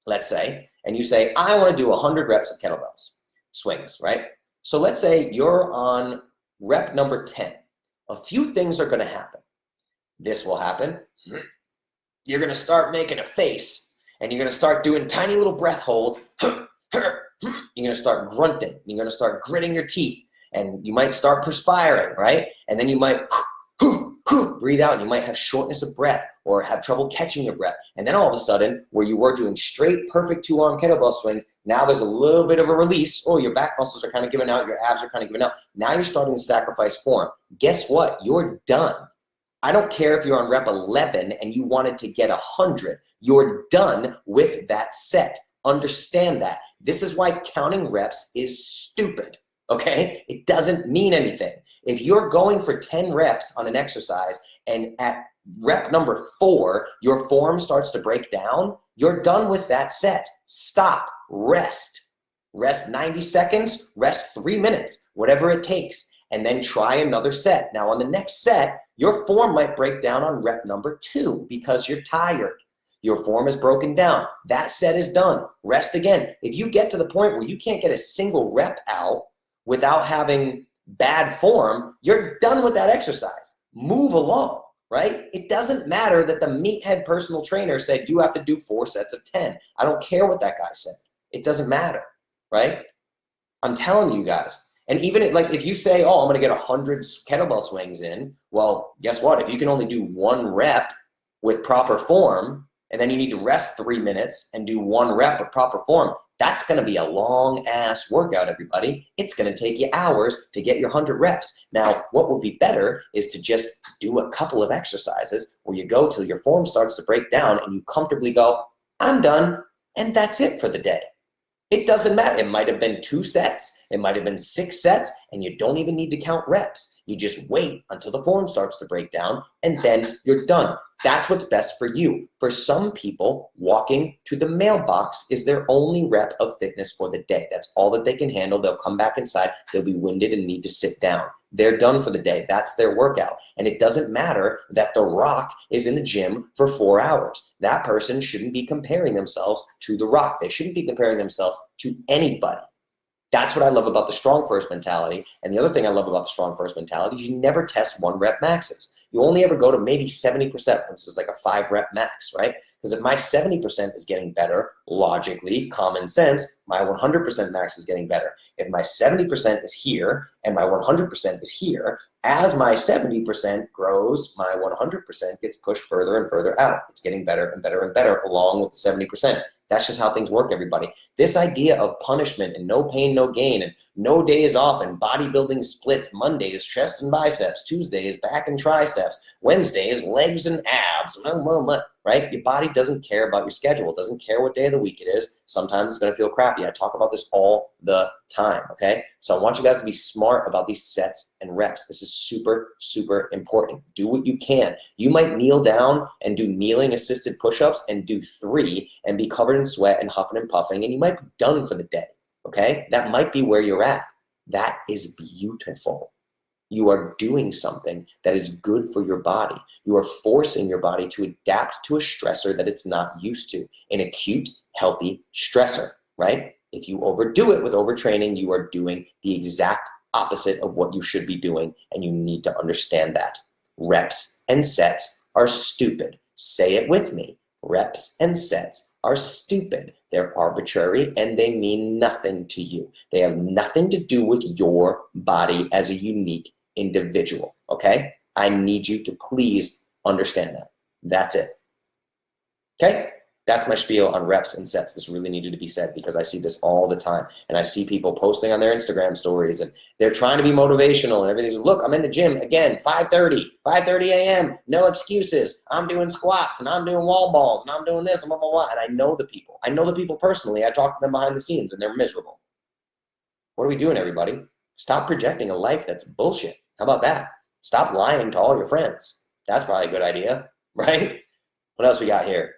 let's say, and you say, I want to do 100 reps of kettlebells, swings, right? So let's say you're on rep number 10. A few things are going to happen. This will happen. You're going to start making a face, and you're going to start doing tiny little breath holds. You're going to start grunting. You're going to start gritting your teeth, and you might start perspiring, right? And then you might breathe out, and you might have shortness of breath or have trouble catching your breath. And then all of a sudden, where you were doing straight, perfect 2-arm kettlebell swings, now there's a little bit of a release. Oh, your back muscles are kind of giving out. Your abs are kind of giving out. Now you're starting to sacrifice form. Guess what? You're done. I don't care if you're on rep 11 and you wanted to get 100. You're done with that set. Understand that. This is why counting reps is stupid, okay? It doesn't mean anything. If you're going for 10 reps on an exercise and at rep number 4, your form starts to break down, you're done with that set. Stop. Rest. Rest 90 seconds, rest 3 minutes, whatever it takes, and then try another set. Now on the next set, your form might break down on rep number 2 because you're tired. Your form is broken down. That set is done. Rest again. If you get to the point where you can't get a single rep out without having bad form, you're done with that exercise. Move along, right? It doesn't matter that the meathead personal trainer said you have to do 4 sets of 10. I don't care what that guy said. It doesn't matter, right? I'm telling you guys. And even if you say, oh, I'm going to get 100 kettlebell swings in, well, guess what? If you can only do 1 rep with proper form, and then you need to rest 3 minutes and do 1 rep with proper form, that's going to be a long-ass workout, everybody. It's going to take you hours to get your 100 reps. Now, what would be better is to just do a couple of exercises where you go till your form starts to break down and you comfortably go, I'm done, and that's it for the day. It doesn't matter. It might have been 2 sets. It might have been 6 sets, and you don't even need to count reps. You just wait until the form starts to break down, and then you're done. That's what's best for you. For some people, walking to the mailbox is their only rep of fitness for the day. That's all that they can handle. They'll come back inside. They'll be winded and need to sit down. They're done for the day. That's their workout. And it doesn't matter that The Rock is in the gym for 4 hours. That person shouldn't be comparing themselves to The Rock. They shouldn't be comparing themselves to anybody. That's what I love about the strong first mentality. And the other thing I love about the strong first mentality is you never test 1 rep maxes. You only ever go to maybe 70%, which is like a 5 rep max, right? Because if my 70% is getting better, logically, common sense, my 100% max is getting better. If my 70% is here and my 100% is here, as my 70% grows, my 100% gets pushed further and further out. It's getting better and better and better along with the 70%. That's just how things work, everybody. This idea of punishment and no pain, no gain, and no days off, and bodybuilding splits, Mondays, chest and biceps, Tuesdays, back and triceps, Wednesdays, legs and abs, right? Your body doesn't care about your schedule. It doesn't care what day of the week it is. Sometimes it's going to feel crappy. I talk about this all the time, okay? So I want you guys to be smart about these sets and reps. This is super, super important. Do what you can. You might kneel down and do kneeling assisted push-ups and do 3 and be covered in sweat and huffing and puffing, and you might be done for the day, okay? That might be where you're at. That is beautiful. You are doing something that is good for your body. You are forcing your body to adapt to a stressor that it's not used to, an acute, healthy stressor, right? If you overdo it with overtraining, you are doing the exact opposite of what you should be doing, and you need to understand that. Reps and sets are stupid. Say it with me. Reps and sets are stupid. They're arbitrary and they mean nothing to you. They have nothing to do with your body as a unique individual, okay? I need you to please understand that. That's it. Okay? That's my spiel on reps and sets. This really needed to be said because I see this all the time. And I see people posting on their Instagram stories and they're trying to be motivational and everything's, look, I'm in the gym again, 5:30 a.m., no excuses. I'm doing squats and I'm doing wall balls and I'm doing this and blah, blah, blah. And I know the people. I know the people personally. I talk to them behind the scenes and they're miserable. What are we doing, everybody? Stop projecting a life that's bullshit. How about that? Stop lying to all your friends. That's probably a good idea, right? What else we got here?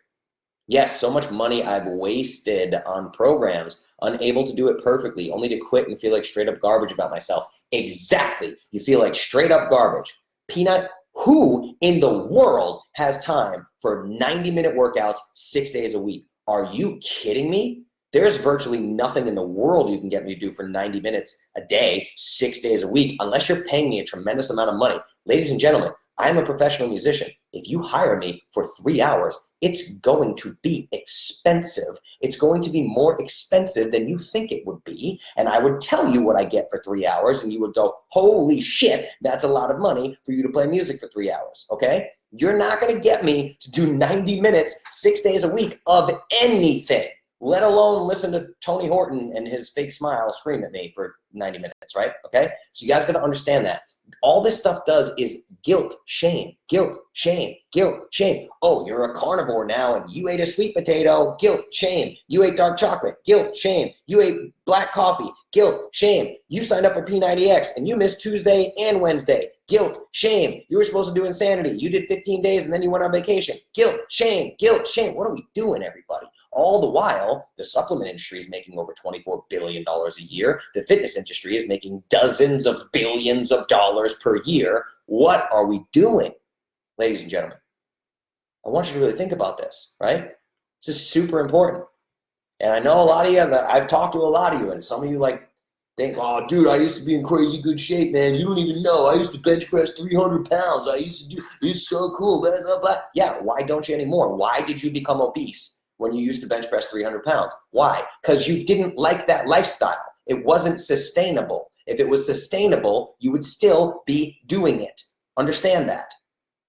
Yes, so much money I've wasted on programs, unable to do it perfectly, only to quit and feel like straight up garbage about myself. Exactly. You feel like straight up garbage. Peanut, who in the world has time for 90-minute workouts 6 days a week? Are you kidding me? There's virtually nothing in the world you can get me to do for 90 minutes a day, 6 days a week, unless you're paying me a tremendous amount of money. Ladies and gentlemen, I'm a professional musician. If you hire me for 3 hours, it's going to be expensive. It's going to be more expensive than you think it would be. And I would tell you what I get for 3 hours, and you would go, holy shit, that's a lot of money for you to play music for 3 hours, okay? You're not gonna get me to do 90 minutes, 6 days a week of anything, let alone listen to Tony Horton and his fake smile scream at me for 90 minutes, right? Okay? So you guys got to understand that. All this stuff does is guilt, shame, guilt, shame, guilt, shame. Oh, you're a carnivore now and you ate a sweet potato, guilt, shame. You ate dark chocolate, guilt, shame. You ate black coffee, guilt, shame. You signed up for P90X and you missed Tuesday and Wednesday, guilt, shame. You were supposed to do Insanity. You did 15 days and then you went on vacation, guilt, shame, guilt, shame. What are we doing, everybody? All the while, the supplement industry is making over $24 billion a year. The fitness industry is making dozens of billions of dollars per year. What are we doing, ladies and gentlemen? I want you to really think about this, right? This is super important. And I know a lot of you, I've talked to a lot of you, and some of you like think, oh, dude, I used to be in crazy good shape, man. You don't even know. I used to bench press 300 pounds. I used to do, it's so cool, blah, blah, blah. Yeah, why don't you anymore? Why did you become obese when you used to bench press 300 pounds? Why? Because you didn't like that lifestyle. It wasn't sustainable. If it was sustainable, you would still be doing it. Understand that.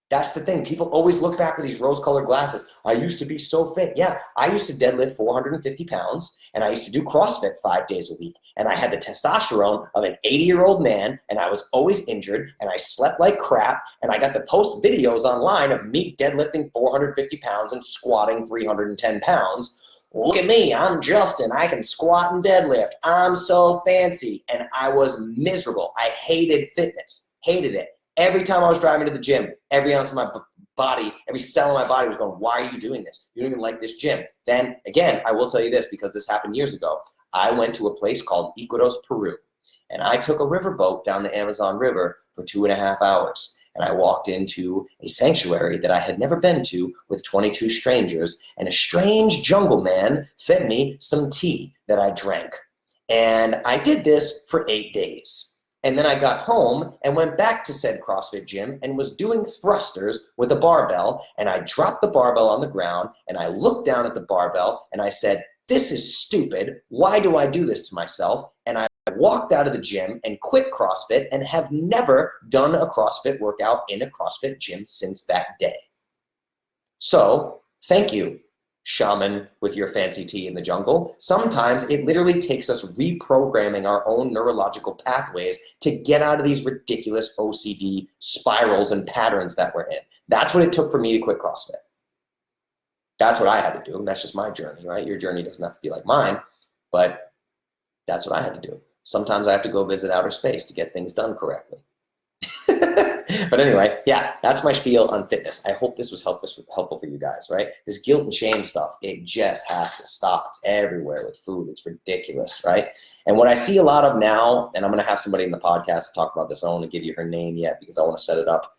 That's the thing. People always look back with these rose-colored glasses. I used to be so fit. Yeah, I used to deadlift 450 pounds, and I used to do CrossFit 5 days a week. And I had the testosterone of an 80-year-old man, and I was always injured, and I slept like crap, and I got to post videos online of me deadlifting 450 pounds and squatting 310 pounds. look at me, I'm Justin, I can squat and deadlift, I'm so fancy. And I was miserable. I hated fitness, hated it. Every time I was driving to the gym, every ounce of my body, every cell in my body was going, why are you doing this? You don't even like this gym. Then again, I will tell you this because this happened years ago. I went to a place called Iquitos, Peru, and I took a riverboat down the Amazon River for 2.5 hours. And I walked into a sanctuary that I had never been to with 22 strangers, and a strange jungle man fed me some tea that I drank. And I did this for 8 days. And then I got home and went back to said CrossFit gym and was doing thrusters with a barbell, and I dropped the barbell on the ground and I looked down at the barbell and I said, this is stupid. Why do I do this to myself? And I walked out of the gym and quit CrossFit and have never done a CrossFit workout in a CrossFit gym since that day. So thank you, shaman with your fancy tea in the jungle. Sometimes it literally takes us reprogramming our own neurological pathways to get out of these ridiculous OCD spirals and patterns that we're in. That's what it took for me to quit CrossFit. That's what I had to do. That's just my journey, right? Your journey doesn't have to be like mine, but that's what I had to do. Sometimes I have to go visit outer space to get things done correctly. But anyway, yeah, that's my spiel on fitness. I hope this was helpful for you guys, right? This guilt and shame stuff, it just has to stop. It's everywhere with food. It's ridiculous, right? And what I see a lot of now, and I'm going to have somebody in the podcast to talk about this. I don't want to give you her name yet because I want to set it up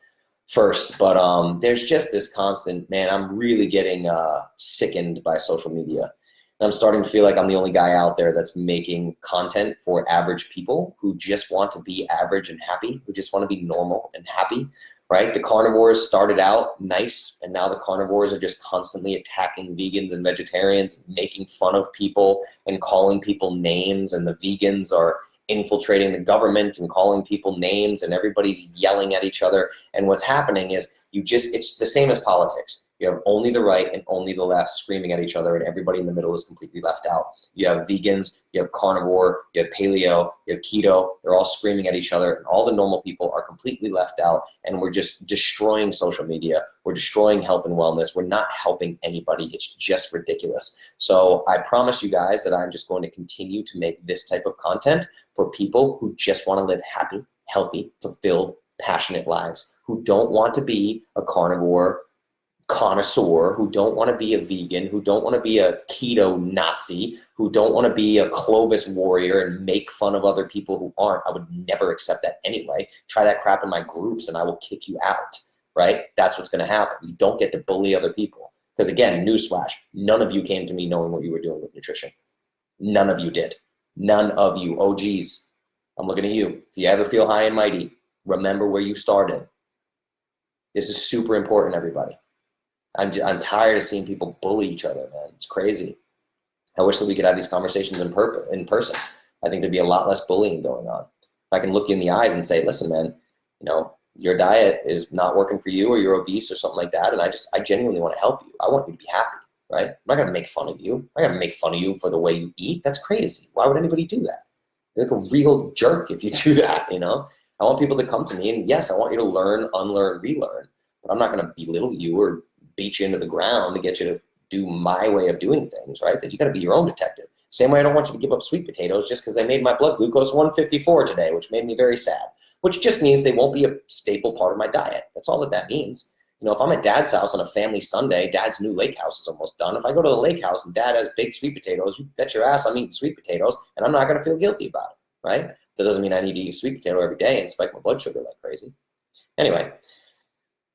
first. But there's just this constant, man, I'm really getting sickened by social media. And I'm starting to feel like I'm the only guy out there that's making content for average people who just want to be average and happy, who just want to be normal and happy, right? The carnivores started out nice, and now the carnivores are just constantly attacking vegans and vegetarians, making fun of people and calling people names, and the vegans are infiltrating the government and calling people names, and everybody's yelling at each other. And what's happening is it's the same as politics. You have only the right and only the left screaming at each other, and everybody in the middle is completely left out. You have vegans, you have carnivore, you have paleo, you have keto. They're all screaming at each other, and all the normal people are completely left out, and we're just destroying social media. We're destroying health and wellness. We're not helping anybody. It's just ridiculous. So I promise you guys that I'm just going to continue to make this type of content for people who just want to live happy, healthy, fulfilled, passionate lives, who don't want to be a carnivore connoisseur, who don't want to be a vegan, who don't want to be a keto Nazi, who don't want to be a Clovis warrior and make fun of other people who aren't. I would never accept that anyway. Try that crap in my groups and I will kick you out, right? That's what's going to happen. You don't get to bully other people. Because again, newsflash, none of you came to me knowing what you were doing with nutrition. None of you did. None of you. Oh, geez. I'm looking at you. If you ever feel high and mighty, remember where you started. This is super important, everybody. I'm tired of seeing people bully each other, man. It's crazy. I wish that we could have these conversations in person. I think there'd be a lot less bullying going on. If I can look you in the eyes and say, listen, man, your diet is not working for you, or you're obese or something like that, and I genuinely want to help you. I want you to be happy, right? I'm not going to make fun of you. I'm not going to make fun of you for the way you eat. That's crazy. Why would anybody do that? You're like a real jerk if you do that, I want people to come to me, and yes, I want you to learn, unlearn, relearn, but I'm not going to belittle you or beat you into the ground to get you to do my way of doing things, right? That you got to be your own detective. Same way I don't want you to give up sweet potatoes just because they made my blood glucose 154 today, which made me very sad, which just means they won't be a staple part of my diet. That's all that means. If I'm at dad's house on a family Sunday, dad's new lake house is almost done. If I go to the lake house and dad has big sweet potatoes, you bet your ass I'm eating sweet potatoes, and I'm not going to feel guilty about it, right? That doesn't mean I need to eat a sweet potato every day and spike my blood sugar like crazy. Anyway,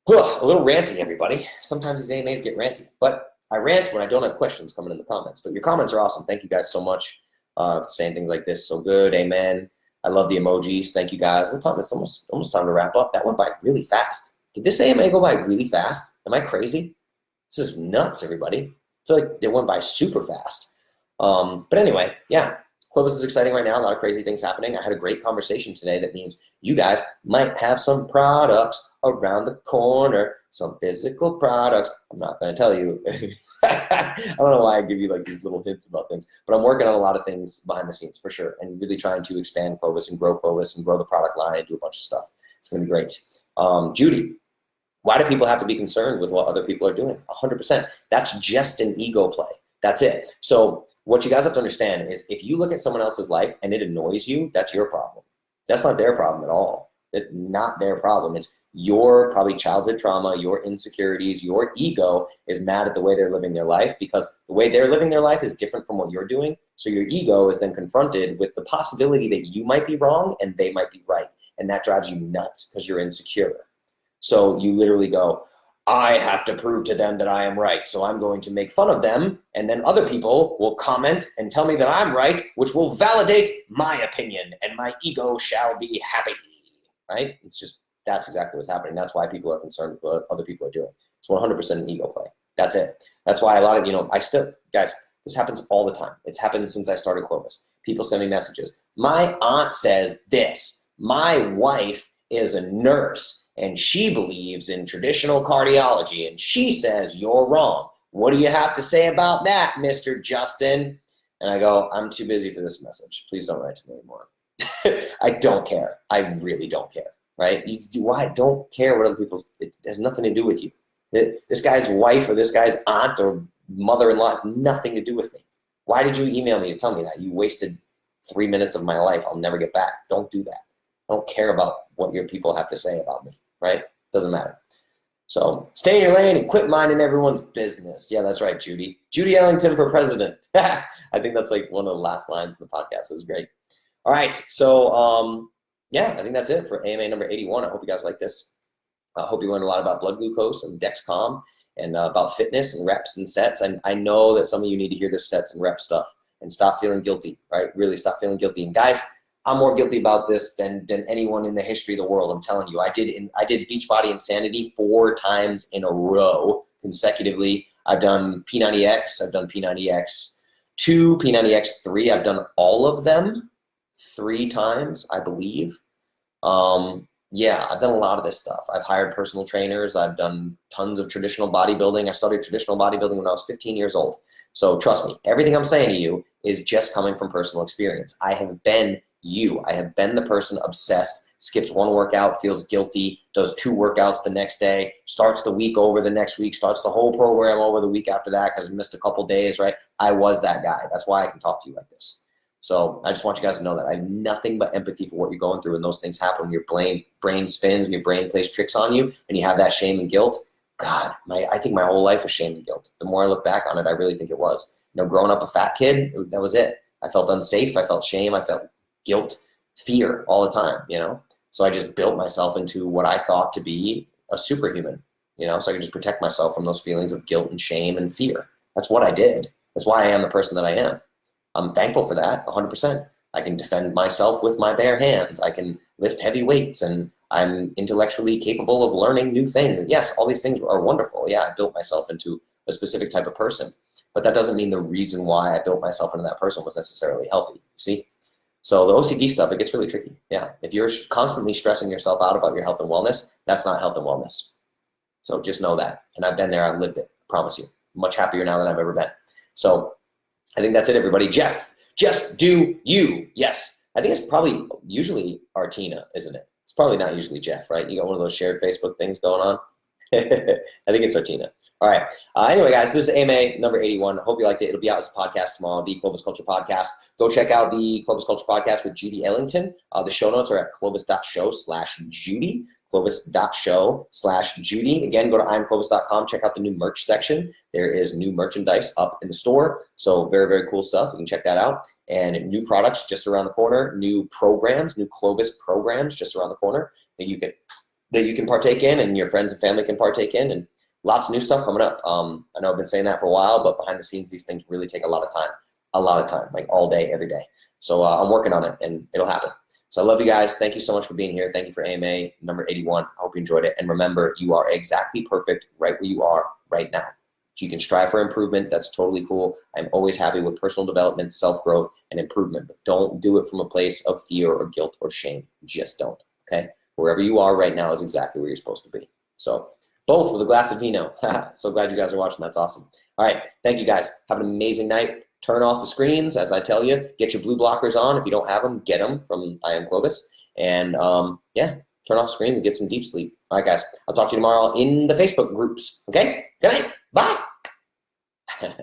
a little ranty, everybody. Sometimes these AMAs get ranty, but I rant when I don't have questions coming in the comments. But your comments are awesome. Thank you guys so much for saying things like this. So good, amen. I love the emojis. Thank you guys. What time? It's almost time to wrap up. That went by really fast. Did this AMA go by really fast? Am I crazy? This is nuts, everybody. I feel like it went by super fast. But anyway, yeah. Clovis is exciting right now. A lot of crazy things happening. I had a great conversation today that means you guys might have some products around the corner, some physical products. I'm not going to tell you. I don't know why I give you like these little hints about things, but I'm working on a lot of things behind the scenes for sure, and really trying to expand Clovis and grow the product line and do a bunch of stuff. It's going to be great. Judy, why do people have to be concerned with what other people are doing? 100%. That's just an ego play. That's it. So what you guys have to understand is if you look at someone else's life and it annoys you, that's your problem. That's not their problem at all. It's not their problem. It's your probably childhood trauma, your insecurities, your ego is mad at the way they're living their life because the way they're living their life is different from what you're doing. So your ego is then confronted with the possibility that you might be wrong and they might be right. And that drives you nuts because you're insecure. So you literally go, I have to prove to them that I am right. So I'm going to make fun of them. And then other people will comment and tell me that I'm right, which will validate my opinion and my ego shall be happy, right? That's exactly what's happening. That's why people are concerned with what other people are doing. It's 100% an ego play. That's it. That's why a lot of, guys, this happens all the time. It's happened since I started Clovis. People send me messages. My aunt says this. My wife is a nurse and she believes in traditional cardiology and she says you're wrong. What do you have to say about that, Mr. Justin? And I go, I'm too busy for this message. Please don't write to me anymore. I don't care. I really don't care. Right? Why? Don't care what other people, it has nothing to do with you. This guy's wife or this guy's aunt or mother-in-law has nothing to do with me. Why did you email me to tell me that? You wasted 3 minutes of my life I'll never get back. Don't do that. I don't care about what your people have to say about me, right? Doesn't matter. So stay in your lane and quit minding everyone's business. Yeah, that's right, Judy. Judy Ellington for president. I think that's like one of the last lines of the podcast. It was great. All right, so yeah, I think that's it for AMA number 81. I hope you guys like this. I hope you learned a lot about blood glucose and Dexcom and about fitness and reps and sets. And I know that some of you need to hear this sets and rep stuff and stop feeling guilty, right? Really stop feeling guilty. And guys, I'm more guilty about this than anyone in the history of the world. I'm telling you, I did Beachbody Insanity 4 times in a row consecutively. I've done P90X, I've done P90X2, P90X3. I've done all of them 3 times, I believe. Yeah, I've done a lot of this stuff. I've hired personal trainers. I've done tons of traditional bodybuilding. I started traditional bodybuilding when I was 15 years old. So trust me, everything I'm saying to you is just coming from personal experience. I have been you. I have been the person obsessed, skips 1 workout, feels guilty, does 2 workouts the next day, starts the week over the next week, starts the whole program over the week after that because I missed a couple days, right? I was that guy. That's why I can talk to you like this. So I just want you guys to know that I have nothing but empathy for what you're going through, and those things happen when your brain spins and your brain plays tricks on you and you have that shame and guilt. God, I think my whole life was shame and guilt. The more I look back on it, I really think it was. Growing up a fat kid, that was it. I felt unsafe. I felt shame. I felt guilt, fear all the time, So I just built myself into what I thought to be a superhuman, so I could just protect myself from those feelings of guilt and shame and fear. That's what I did. That's why I am the person that I am. I'm thankful for that, 100%. I can defend myself with my bare hands. I can lift heavy weights, and I'm intellectually capable of learning new things. And yes, all these things are wonderful. Yeah, I built myself into a specific type of person. But that doesn't mean the reason why I built myself into that person was necessarily healthy, see? So the OCD stuff, it gets really tricky. Yeah, if you're constantly stressing yourself out about your health and wellness, that's not health and wellness. So just know that. And I've been there, I've lived it, I promise you. I'm much happier now than I've ever been. So I think that's it, everybody. Jeff, just do you. Yes. I think it's probably usually Artina, isn't it? It's probably not usually Jeff, right? You got one of those shared Facebook things going on. I think it's Artina. All right. Anyway, guys, this is AMA number 81. Hope you liked it. It'll be out as a podcast tomorrow, the Clovis Culture Podcast. Go check out the Clovis Culture Podcast with Judy Ellington. The show notes are at clovis.show/Judy. Clovis.show/Judy. Again, go to imclovis.com. Check out the new merch section. There is new merchandise up in the store. So very, very cool stuff. You can check that out. And new products just around the corner. New programs, new Clovis programs just around the corner that you can partake in and your friends and family can partake in. And lots of new stuff coming up. I know I've been saying that for a while, but behind the scenes, these things really take a lot of time, like all day, every day. So I'm working on it and it'll happen. So I love you guys. Thank you so much for being here. Thank you for AMA number 81. I hope you enjoyed it. And remember, you are exactly perfect right where you are right now. You can strive for improvement. That's totally cool. I'm always happy with personal development, self-growth, and improvement. But don't do it from a place of fear or guilt or shame. Just don't, okay? Wherever you are right now is exactly where you're supposed to be. So both with a glass of vino. So glad you guys are watching. That's awesome. All right. Thank you, guys. Have an amazing night. Turn off the screens, as I tell you. Get your blue blockers on. If you don't have them, get them from I Am Clovis. And yeah, turn off screens and get some deep sleep. All right, guys. I'll talk to you tomorrow in the Facebook groups. Okay? Good night. Bye.